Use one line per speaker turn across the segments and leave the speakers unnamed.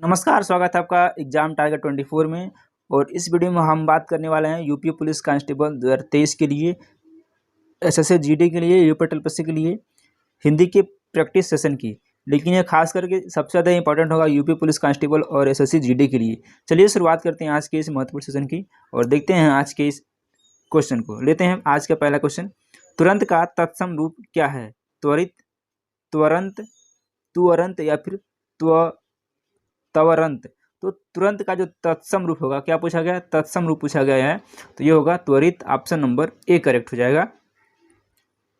नमस्कार, स्वागत है आपका एग्जाम टारगेट 24 में। और इस वीडियो में हम बात करने वाले हैं यूपी पुलिस कांस्टेबल 2023 के लिए, एसएससी जीडी के लिए, यूपी टीएसपीएससी के लिए हिंदी के प्रैक्टिस सेशन की। लेकिन ये खास करके सबसे ज़्यादा इंपॉर्टेंट होगा यूपी पुलिस कांस्टेबल और एसएससी जीडी के लिए। चलिए शुरुआत करते हैं आज के इस महत्वपूर्ण सेशन की और देखते हैं आज के इस क्वेश्चन को। लेते हैं आज का पहला क्वेश्चन। तुरंत का तत्सम रूप क्या है? त्वरित, त्वरंत, तुअरंत या फिर त्वरंत। तो तुरंत का जो तत्सम रूप होगा, क्या पूछा गया है? तत्सम रूप पूछा गया है, तो ये होगा त्वरित। ऑप्शन नंबर ए करेक्ट हो जाएगा।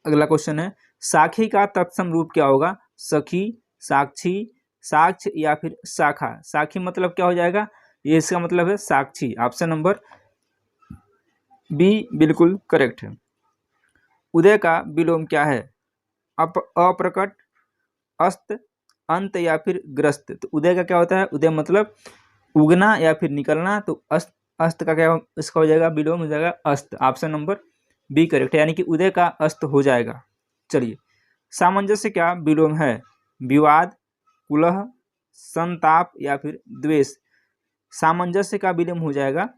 अगला क्वेश्चन है, साखी का तत्सम रूप क्या होगा? सखी, साक्षी, साक्ष या फिर शाखा। साखी मतलब क्या हो जाएगा? ये इसका मतलब है साक्षी। ऑप्शन नंबर बी बिल्कुल करेक्ट है। उदय का विलोम क्या है? अप्रकट, अस्त, अंत या फिर ग्रस्त। तो उदय का क्या होता है? उदय मतलब उगना या फिर निकलना। तो अस्त का क्या इसका हो जाएगा? विलोम हो जाएगा अस्त। ऑप्शन नंबर बी करेक्ट है, यानी कि उदय का अस्त हो जाएगा। चलिए, सामंजस्य क्या विलोम है? विवाद, कुलह, संताप या फिर द्वेष। सामंजस्य का विलोम हो जाएगा,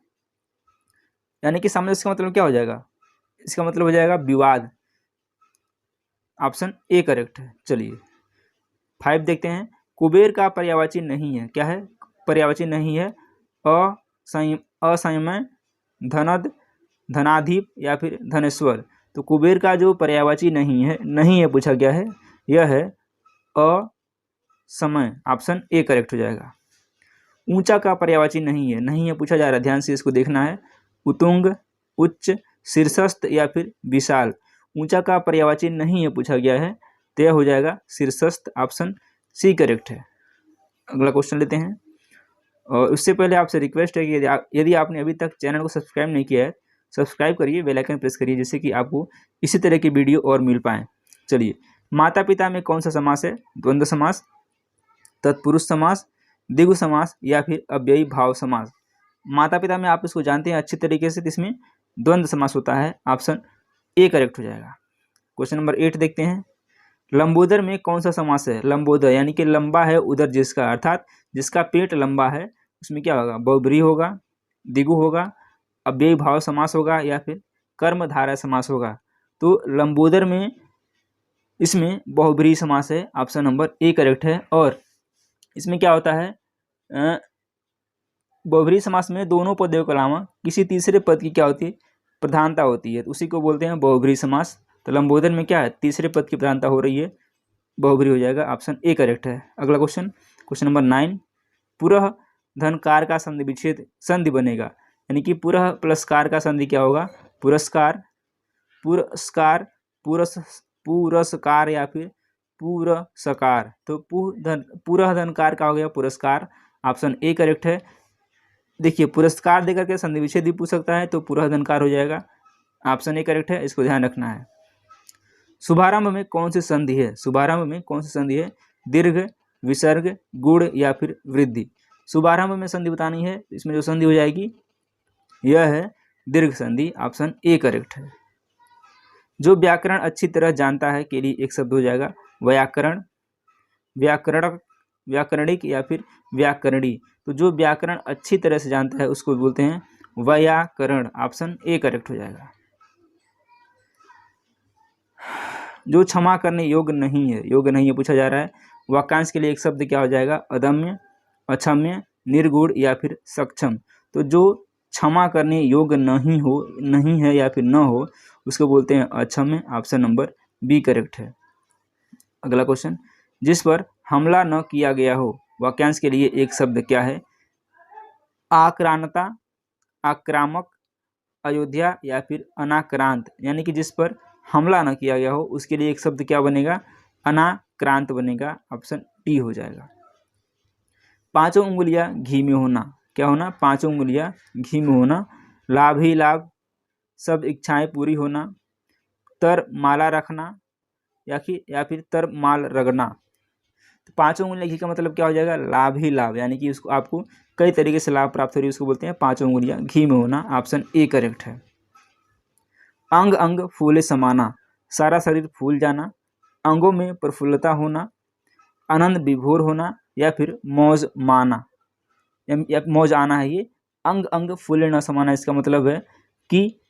यानी कि सामंजस्य का मतलब क्या हो जाएगा? इसका मतलब हो जाएगा विवाद। ऑप्शन ए करेक्ट है। चलिए 5 देखते हैं। कुबेर का पर्यायवाची नहीं है, क्या है? पर्यायवाची नहीं है असंयमय, धनद, धनाधिप या फिर धनेश्वर। तो कुबेर का जो पर्यायवाची नहीं है पूछा गया है, यह है असमय। ऑप्शन ए करेक्ट हो जाएगा। ऊंचा का पर्यायवाची नहीं है पूछा जा रहा है, ध्यान से इसको देखना है। उतुंग, उच्च, शीर्षस्थ या फिर विशाल। ऊंचा का पर्यायवाची नहीं है पूछा गया है, तो यह हो जाएगा शीर्षस्थ। ऑप्शन सी करेक्ट है। अगला क्वेश्चन लेते हैं। और उससे पहले आपसे रिक्वेस्ट है कि यदि आपने अभी तक चैनल को सब्सक्राइब नहीं किया है, सब्सक्राइब करिए, बेल आइकन प्रेस करिए, जिससे कि आपको इसी तरह की वीडियो और मिल पाए। चलिए, माता पिता में कौन सा समास है? द्वंद्व समास, तत्पुरुष समास, द्विगु समास या फिर अव्ययी भाव समास। माता पिता में आप इसको जानते हैं अच्छी तरीके से, इसमें द्वंद्व समास होता है। ऑप्शन ए करेक्ट हो जाएगा। क्वेश्चन नंबर 8 देखते हैं। लंबोदर में कौन सा समास है? लंबोदर यानी कि लंबा है उदर जिसका, अर्थात जिसका पेट लंबा है, उसमें क्या होगा? बहुब्रीहि होगा, द्विगु होगा, अव्ययी भाव समास होगा या फिर कर्मधारय समास होगा। तो लंबोदर में इसमें बहुब्रीहि समास है। ऑप्शन नंबर ए करेक्ट है। और इसमें क्या होता है? बहुब्रीहि समास में दोनों पदों के अलावा किसी तीसरे पद की क्या होती है? प्रधानता होती है, तो उसी को बोलते हैं बहुब्रीहि समास। तो लंबोदर में क्या है? तीसरे पद की प्रधानता हो रही है, बहुब्रीहि हो जाएगा। ऑप्शन ए करेक्ट है। अगला क्वेश्चन, क्वेश्चन नंबर 9। पुरः धनकार का संधि विच्छेद संधि बनेगा, यानी कि पुरः प्लस कार का संधि क्या होगा? पुरस्कार, पुरस्कार, पुरस्कार या फिर पुरस्कार। तो पुरः धनकार का हो गया पुरस्कार। ऑप्शन ए करेक्ट है। देखिए, पुरस्कार देकर के संधि विच्छेद भी पूछ सकता है, तो पुरः धनकार हो जाएगा। ऑप्शन ए करेक्ट है, इसको ध्यान रखना है। शुभारंभ में कौन सी संधि है? शुभारंभ में कौन सी संधि है? दीर्घ, विसर्ग, गुण या फिर वृद्धि। शुभारंभ में संधि बतानी है, इसमें जो संधि हो जाएगी यह है दीर्घ संधि। ऑप्शन ए करेक्ट है। जो व्याकरण अच्छी तरह जानता है के लिए एक शब्द हो जाएगा व्याकरण, व्याकरणक, व्याकरणिक या फिर व्याकरणी। तो जो व्याकरण अच्छी तरह से जानता है उसको बोलते हैं व्याकरण। ऑप्शन ए करेक्ट हो जाएगा। जो क्षमा करने योग्य नहीं है पूछा जा रहा है, वाक्यांश के लिए एक शब्द क्या हो जाएगा? अदम्य, अक्षम्य, निर्गुण या फिर सक्षम। तो जो क्षमा करने योग्य नहीं है या फिर न हो, उसको बोलते हैं अक्षम्य। ऑप्शन नंबर बी करेक्ट है। अगला क्वेश्चन, जिस पर हमला न किया गया हो, वाक्यांश के लिए एक शब्द क्या है? आक्रांता, आक्रामक, अयोध्या या फिर अनाक्रांत। यानी कि जिस पर हमला न किया गया हो, उसके लिए एक शब्द क्या बनेगा? अनाक्रांत बनेगा। ऑप्शन डी हो जाएगा। पांचों उंगलियां घी में होना, क्या होना? पांचों उंगलियां घी में होना। लाभ ही लाभ, सब इच्छाएं पूरी होना, तर माला रखना या फिर तर माल रगड़ना। तो पांचों उंगलियां घी का मतलब क्या हो जाएगा? लाभ ही लाभ, यानी कि उसको आपको कई तरीके से लाभ प्राप्त हो रही है, उसको बोलते हैं पांचों उंगलियां घी में होना। ऑप्शन ए करेक्ट है। अंग अंग फूले समाना, सारा शरीर फूल जाना, अंगों में प्रफुल्लता होना, आनंद विभोर होना या फिर मौज माना। या मौज आना है, ये अंग अंग फूले न समाना, इसका मतलब है कि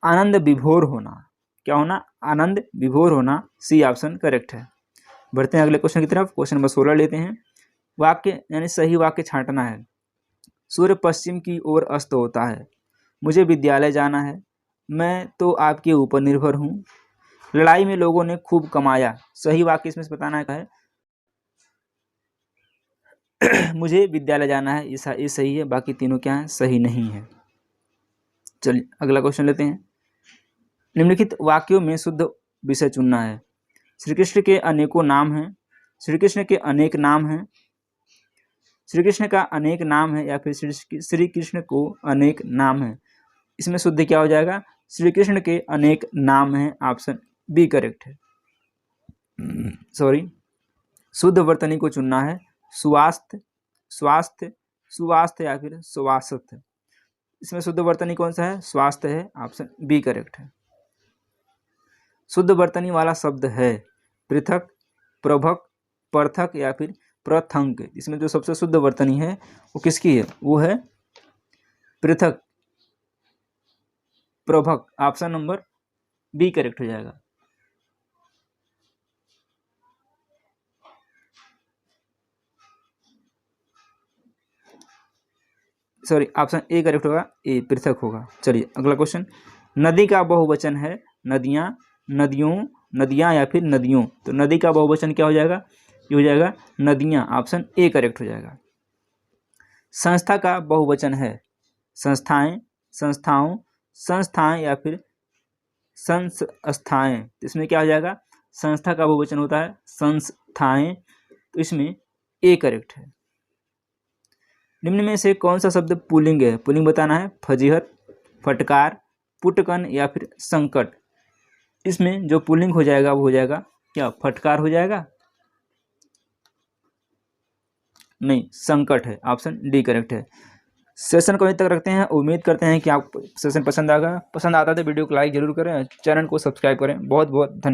आनंद विभोर होना। क्या होना? आनंद विभोर होना। सी ऑप्शन करेक्ट है। बढ़ते हैं अगले क्वेश्चन की तरफ। क्वेश्चन नंबर 16 लेते हैं। वाक्य यानी सही वाक्य छांटना है। सूर्य पश्चिम की ओर अस्त होता है, मुझे विद्यालय जाना है, मैं तो आपके ऊपर निर्भर हूँ, लड़ाई में लोगों ने खूब कमाया। सही वाक्य इसमें से बताना है मुझे विद्यालय जाना है, ये सही है, बाकी तीनों क्या है? सही नहीं है। चलिए अगला क्वेश्चन लेते हैं। निम्नलिखित वाक्यों में शुद्ध विषय चुनना है। श्री कृष्ण के अनेकों नाम हैं, श्री कृष्ण के अनेक नाम हैं, श्री कृष्ण का अनेक नाम है, या फिर श्री कृष्ण को अनेक नाम है। इसमें शुद्ध क्या हो जाएगा? श्री कृष्ण के अनेक नाम हैं। ऑप्शन बी करेक्ट है। सॉरी, शुद्ध वर्तनी को चुनना है। स्वास्थ्य, स्वास्थ्य, सुवास्थ्य या फिर स्वास्थ्य। इसमें शुद्ध वर्तनी कौन सा है? स्वास्थ्य है। ऑप्शन बी करेक्ट है। शुद्ध वर्तनी वाला शब्द है पृथक, प्रभक, पृथक या फिर प्रथंक। इसमें जो सबसे शुद्ध वर्तनी है वो किसकी है? वो है पृथक, प्रभक। ऑप्शन नंबर बी करेक्ट हो जाएगा। सॉरी, ऑप्शन ए करेक्ट होगा, ए पृथक होगा। चलिए अगला क्वेश्चन। नदी का बहुवचन है नदियाँ, नदियों, नदियाँ या फिर नदियों। तो नदी का बहुवचन क्या हो जाएगा? ये हो जाएगा नदियाँ। ऑप्शन ए करेक्ट हो जाएगा। संस्था का बहुवचन है संस्थाएं, संस्थाओं, संस्थाएं या फिर संस्थाएं। तो इसमें क्या हो जाएगा? संस्था का बहुवचन होता है संस्थाएं, तो इसमें ए करेक्ट है। निम्न में से कौन सा शब्द पुल्लिंग है? पुल्लिंग बताना है। फजीहत, फटकार, पुटकन या फिर संकट। इसमें जो पुल्लिंग हो जाएगा वो हो जाएगा क्या? फटकार हो जाएगा? नहीं, संकट है। ऑप्शन डी करेक्ट है। सेशन को यहीं तक रखते हैं। उम्मीद करते हैं कि आप सेशन पसंद आता है तो वीडियो को लाइक जरूर करें, चैनल को सब्सक्राइब करें। बहुत बहुत धन्यवाद।